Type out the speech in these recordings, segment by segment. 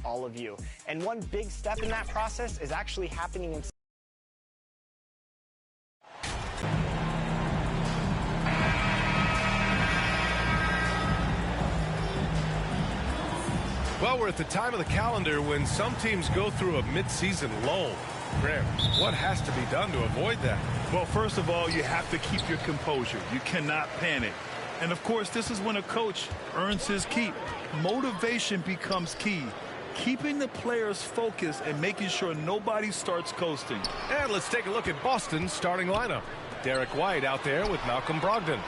all of you. And one big step in that process is actually happening in Well, we're at the time of the calendar when some teams go through a midseason lull. Graham, what has to be done to avoid that? Well, first of all, you have to keep your composure. You cannot panic. And, of course, this is when a coach earns his keep. Motivation becomes key. Keeping the players focused and making sure nobody starts coasting. And let's take a look at Boston's starting lineup. Derek White out there with Malcolm Brogdon.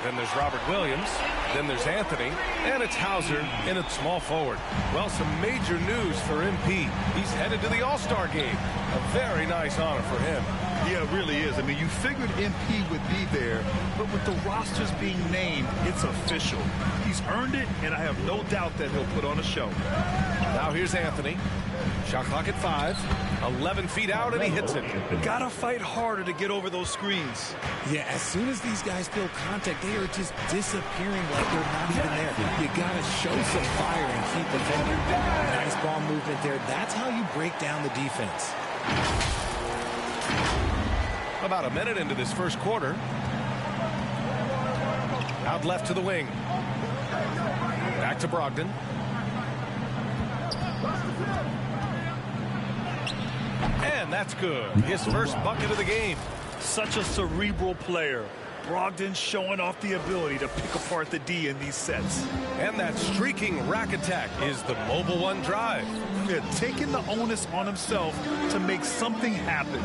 Then there's Robert Williams. Then there's Anthony. And it's Hauser in at small forward. Well, some major news for MP. He's headed to the All-Star game. A very nice honor for him. Yeah, it really is. I mean, you figured MP would be there, but with the rosters being named, it's official. He's earned it, and I have no doubt that he'll put on a show. Now here's Anthony. Shot clock at 5. 11 feet out, and he hits it. Gotta fight harder to get over those screens. Yeah, as soon as these guys feel contact, they are just disappearing like they're not even there. You gotta show some fire and keep defending. Nice ball movement there. That's how you break down the defense. About a minute into this first quarter. Out left to the wing. Back to Brogdon. And that's good. His first bucket of the game. Such a cerebral player. Brogdon showing off the ability to pick apart the D in these sets. And that streaking rack attack is the mobile one drive. Yeah, taking the onus on himself to make something happen.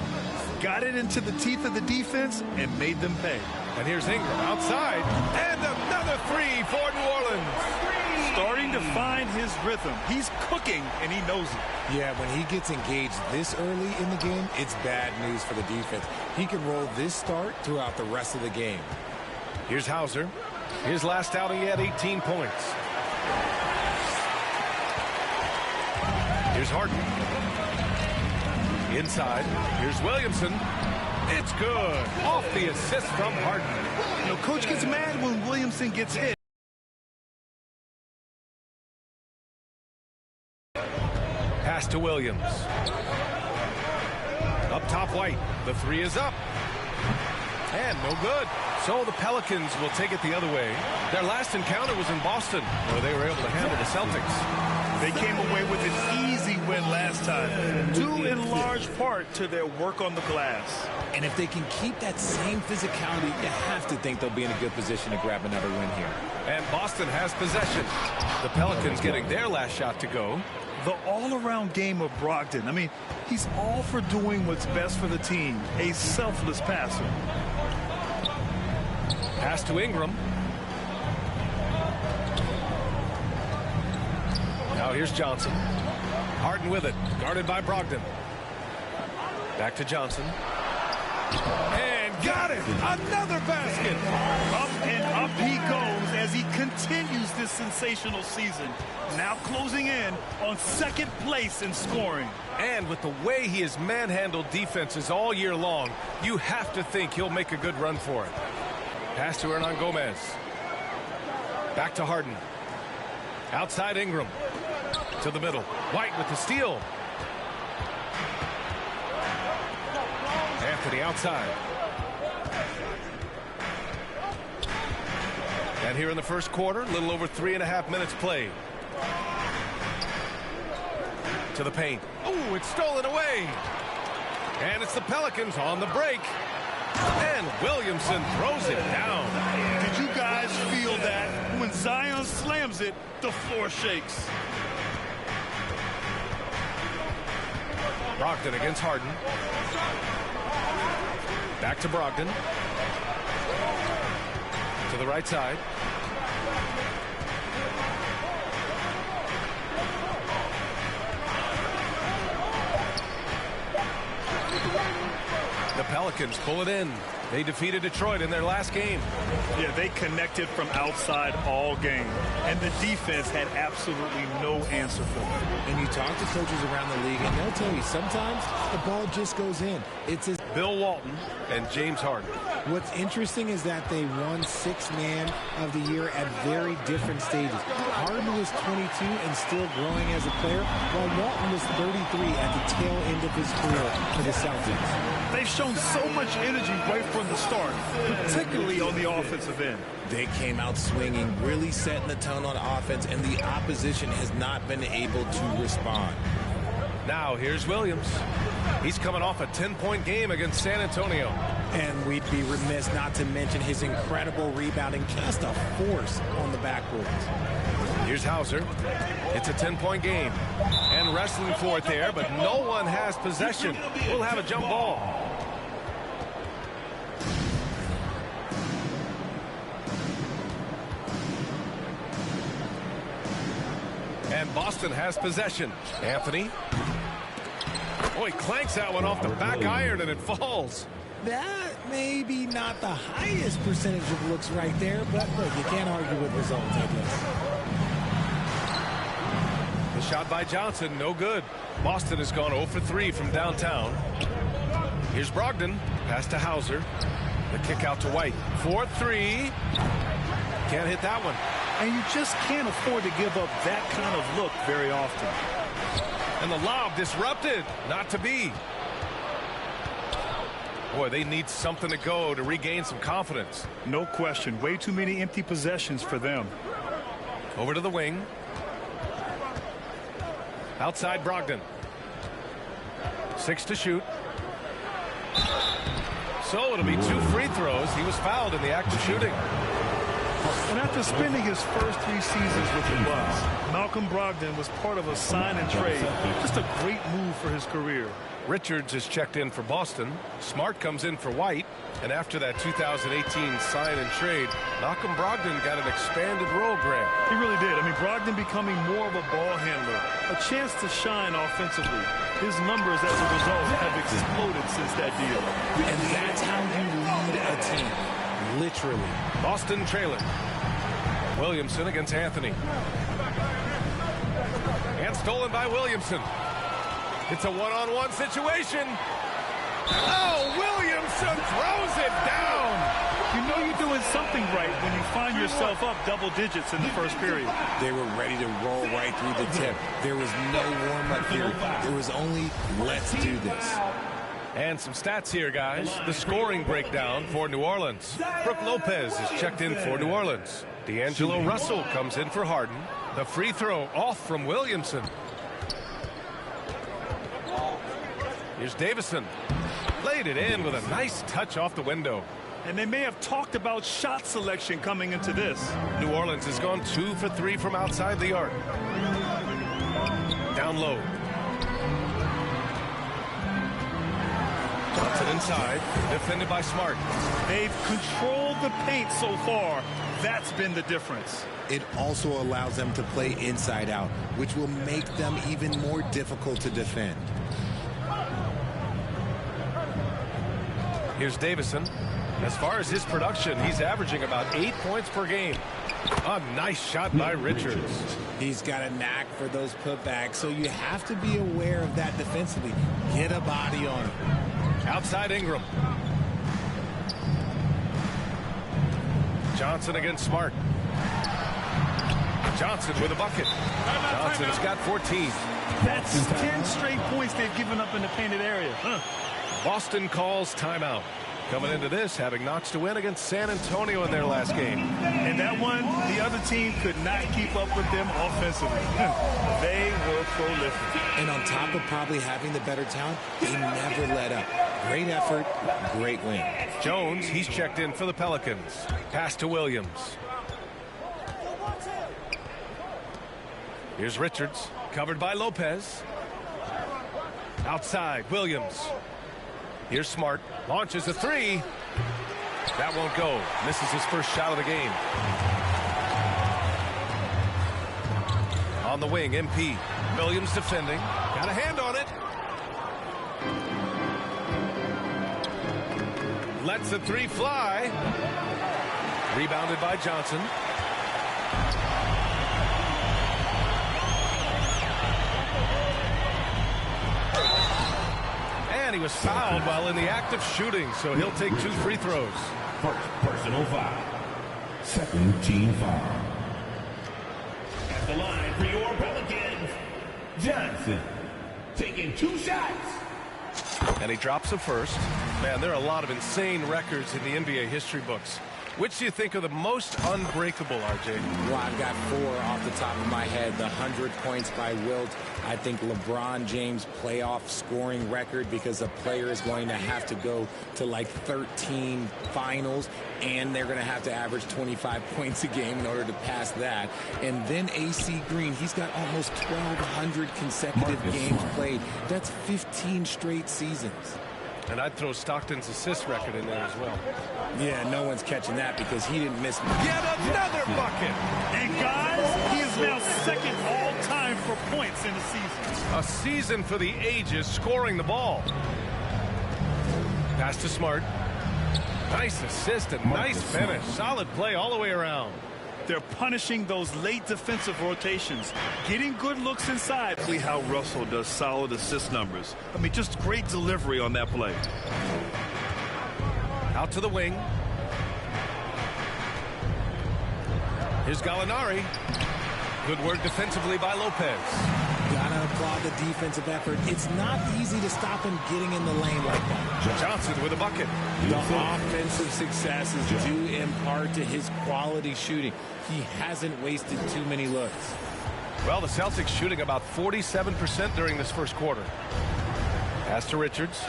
Got it into the teeth of the defense and made them pay. And here's Ingram outside. And another three for New Orleans. Starting to find his rhythm. He's cooking, and he knows it. Yeah, when he gets engaged this early in the game, it's bad news for the defense. He can roll this start throughout the rest of the game. Here's Hauser. His last outing, he had 18 points. Here's Harden. Inside. Here's Williamson. It's good. Off the assist from Harden. You know, coach gets mad when Williamson gets hit. Pass to Williams. Up top, White. The three is up. And no good. So the Pelicans will take it the other way. Their last encounter was in Boston, where they were able to handle the Celtics. They came away with an easy win last time, due in large part to their work on the glass. And if they can keep that same physicality, you have to think they'll be in a good position to grab another win here. And Boston has possession. The Pelicans getting their last shot to go. The all-around game of Brogdon. I mean, he's all for doing what's best for the team. A selfless passer. Pass to Ingram. Now here's Johnson. Harden with it. Guarded by Brogdon. Back to Johnson. And got it! Another basket! Up and up he goes as he continues this sensational season. Now closing in on second place in scoring. And with the way he has manhandled defenses all year long, you have to think he'll make a good run for it. Pass to Hernan Gomez. Back to Harden. Outside Ingram. To the middle. White with the steal. Anthony outside. And here in the first quarter, a little over 3.5 minutes played. To the paint. Oh, it's stolen away. And it's the Pelicans on the break. And Williamson throws it down. Did you guys feel that? When Zion slams it, the floor shakes. Brogdon against Harden. Back to Brogdon. To the right side. The Pelicans pull it in. They defeated Detroit in their last game. Yeah, they connected from outside all game. And the defense had absolutely no answer for them. And you talk to coaches around the league, and they'll tell you sometimes the ball just goes in. It's as Bill Walton and James Harden. What's interesting is that they won Sixth Man of the Year at very different stages. Harden was 22 and still growing as a player, while Walton was 33 at the tail end of his career for the Celtics. They've shown so much energy right from the start, particularly on the offensive end. They came out swinging, really setting the tone on offense, and the opposition has not been able to respond. Now here's Williams. He's coming off a 10-point game against San Antonio. And we'd be remiss not to mention his incredible rebounding, just a force on the backboard. Here's Hauser. It's a 10-point game. And wrestling for it there, but no one has possession. We'll have a jump ball. And Boston has possession. Anthony. Oh, he clanks that one off the back iron and it falls. That may be not the highest percentage of looks right there, but look, you can't argue with results, I guess. The shot by Johnson, no good. Boston has gone 0 for 3 from downtown. Here's Brogdon. Pass to Hauser. The kick out to White. 4-3. Can't hit that one. And you just can't afford to give up that kind of look very often. And the lob disrupted. Not to be. Boy, they need something to go to regain some confidence. No question. Way too many empty possessions for them. Over to the wing. Outside Brogdon. 6 to shoot. So it'll be 2 free throws. He was fouled in the act of shooting. And after spending his first 3 seasons with the Bucks, Malcolm Brogdon was part of a sign and trade. Just a great move for his career. Richards is checked in for Boston. Smart comes in for White. And after that 2018 sign and trade, Malcolm Brogdon got an expanded role, Grant. He really did. I mean, Brogdon becoming more of a ball handler, a chance to shine offensively. His numbers as a result have exploded since that deal. And that's how you lead a team. Literally. Boston trailing. Williamson against Anthony. And stolen by Williamson. It's a one-on-one situation. Oh, Williamson throws it down. You know you're doing something right when you find yourself up double digits in the first period. They were ready to roll right through the tip. There was no warm-up period. There was only, let's do this. And some stats here, guys. The scoring breakdown for New Orleans. Brook Lopez is checked in for New Orleans. D'Angelo Russell comes in for Harden. The free throw off from Williamson. Here's Davison. Played it in with a nice touch off the window. And they may have talked about shot selection coming into this. New Orleans has gone 2 for 3 from outside the arc. Down low. Johnson inside, defended by Smart. They've controlled the paint so far. That's been the difference. It also allows them to play inside out, which will make them even more difficult to defend. Here's Davison. As far as his production, he's averaging about 8 points per game. A nice shot by Richards. He's got a knack for those putbacks, so you have to be aware of that defensively. Get a body on him. Outside Ingram. Johnson against Smart. Johnson with a bucket. Johnson's got 14. That's 10 straight points they've given up in the painted area. Boston calls timeout. Coming into this, having notched a win against San Antonio in their last game. And that one, the other team could not keep up with them offensively. They were prolific. And on top of probably having the better talent, they never let up. Great effort, great win. Jones, he's checked in for the Pelicans. Pass to Williams. Here's Richards, covered by Lopez. Outside, Williams. Here's Smart, launches a 3. That won't go. Misses his first shot of the game. On the wing, MP. Williams defending. Got a hand on it. Lets the three fly. Rebounded by Johnson. And he was fouled while in the act of shooting, so he'll take 2 free throws. First personal foul. Second team foul. At the line for your Pelicans, Johnson taking 2 shots. And he drops a first. Man, there are a lot of insane records in the NBA history books. Which do you think are the most unbreakable, RJ? Well, I've got 4 off the top of my head. The 100 points by Wilt. I think LeBron James' playoff scoring record, because a player is going to have to go to like 13 finals, and they're going to have to average 25 points a game in order to pass that. And then AC Green, he's got almost 1,200 consecutive games played. That's 15 straight seasons. And I'd throw Stockton's assist record in there as well. Yeah, no one's catching that because he didn't miss. Yet another bucket. And guys, he is now second all-time for points in the season. A season for the ages, scoring the ball. Pass to Smart. Nice assist and nice finish. Solid play all the way around. They're punishing those late defensive rotations, getting good looks inside. See how Russell does solid assist numbers. I mean, just great delivery on that play. Out to the wing. Here's Gallinari. Good work defensively by Lopez. Gotta applaud the defensive effort. It's not easy to stop him getting in the lane like that. Johnson with a bucket. The offensive success is due in part to his quality shooting. He hasn't wasted too many looks. Well, the Celtics shooting about 47% during this first quarter. Pass to Richards.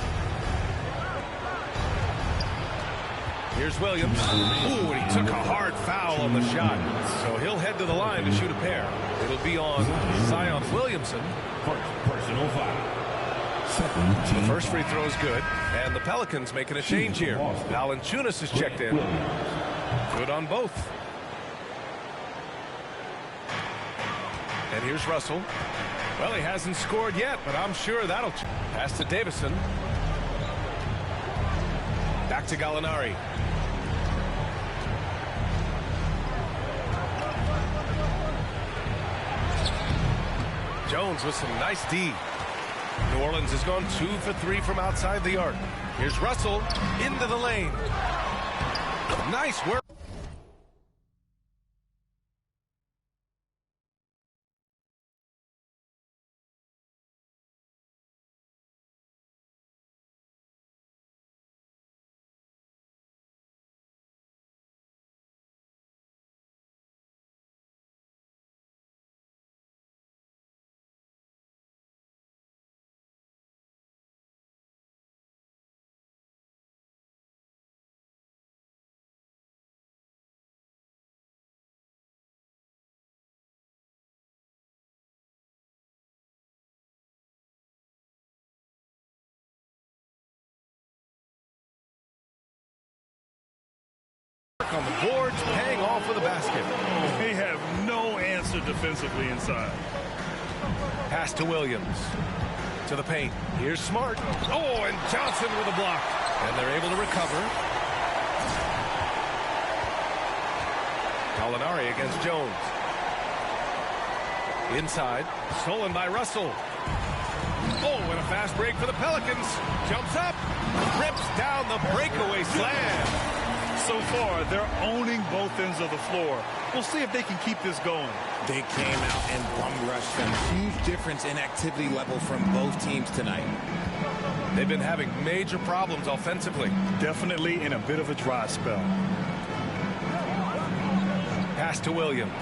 Here's Williams. Ooh, and he took a hard foul on the shot. So he'll head to the line to shoot a pair. It'll be on Zion Williamson. First personal foul. Second team The first free throw is good. And the Pelicans making a change here. Valanciunas is checked in. Good on both. And here's Russell. Well, he hasn't scored yet, but I'm sure that'll pass to Davison. Back to Gallinari. Jones with some nice D. New Orleans has gone 2 for 3 from outside the arc. Here's Russell into the lane. Nice work. On the boards, paying off with a basket. They have no answer defensively inside. Pass to Williams. To the paint. Here's Smart. Oh, and Johnson with a block. And they're able to recover. Gallinari against Jones. Inside. Stolen by Russell. Oh, and a fast break for the Pelicans. Jumps up. Rips down the breakaway slam. So far, they're owning both ends of the floor. We'll see if they can keep this going. They came out and bum rushed them. Huge difference in activity level from both teams tonight. They've been having major problems offensively. Definitely in a bit of a dry spell. Pass to Williams.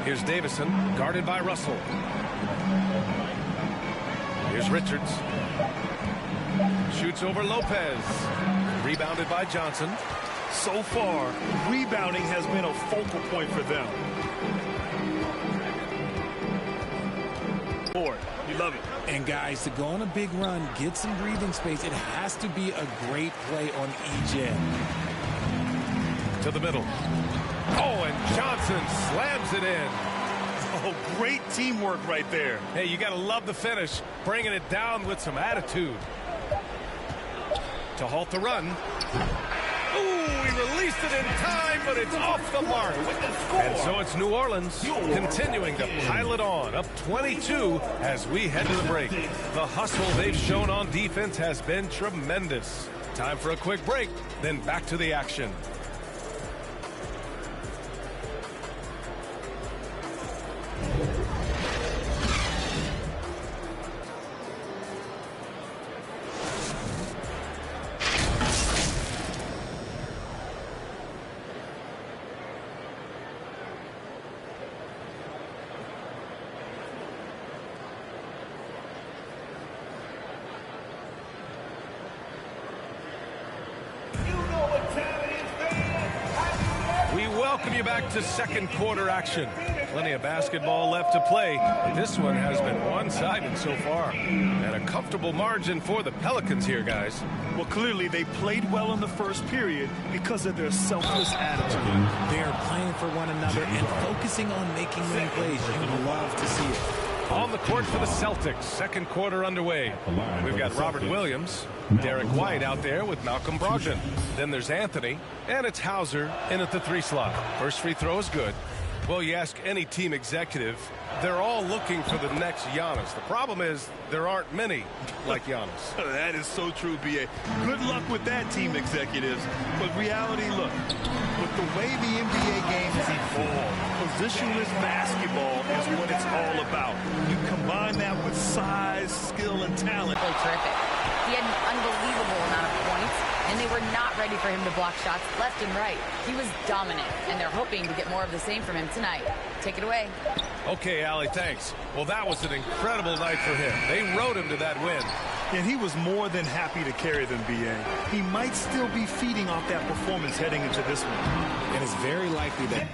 Here's Davison, guarded by Russell. Here's Richards. Shoots over Lopez. Rebounded by Johnson. So far, rebounding has been a focal point for them. Board, you love it. And guys, to go on a big run, get some breathing space, it has to be a great play on each end. To the middle. Oh, and Johnson slams it in. Oh, great teamwork right there. Hey, you got to love the finish. Bringing it down with some attitude. to halt the run. Ooh, he released it in time, but it's off the mark. And so it's New Orleans continuing to pile it on, up 22 as we head to the break. The hustle they've shown on defense has been tremendous. Time for a quick break, then back to the action. Welcome you back to second quarter action. Plenty of basketball left to play. This one has been one-sided so far. And a comfortable margin for the Pelicans here, guys. Well, clearly they played well in the first period because of their selfless attitude. They are playing for one another and focusing on making winning plays. You love to see it. On the court for the Celtics, second quarter underway. We've got Robert Williams, Derek White out there with Malcolm Brogdon. Then there's Anthony, and it's Hauser in at the 3 slot. First free throw is good. Well, you ask any team executive, they're all looking for the next Giannis. The problem is there aren't many like Giannis. That is so true, B.A. Good luck with that, team executives. But reality, look, with the way the NBA game has evolved, positionless basketball is what it's all about. You combine that with size, skill, and talent. Oh, terrific. He had an unbelievable amount of points, and they were not ready for him to block shots left and right. He was dominant, and they're hoping to get more of the same from him tonight. Take it away. Okay, Allie, thanks. Well, that was an incredible night for him. They rode him to that win. And he was more than happy to carry them, B.A. He might still be feeding off that performance heading into this one. And it's very likely that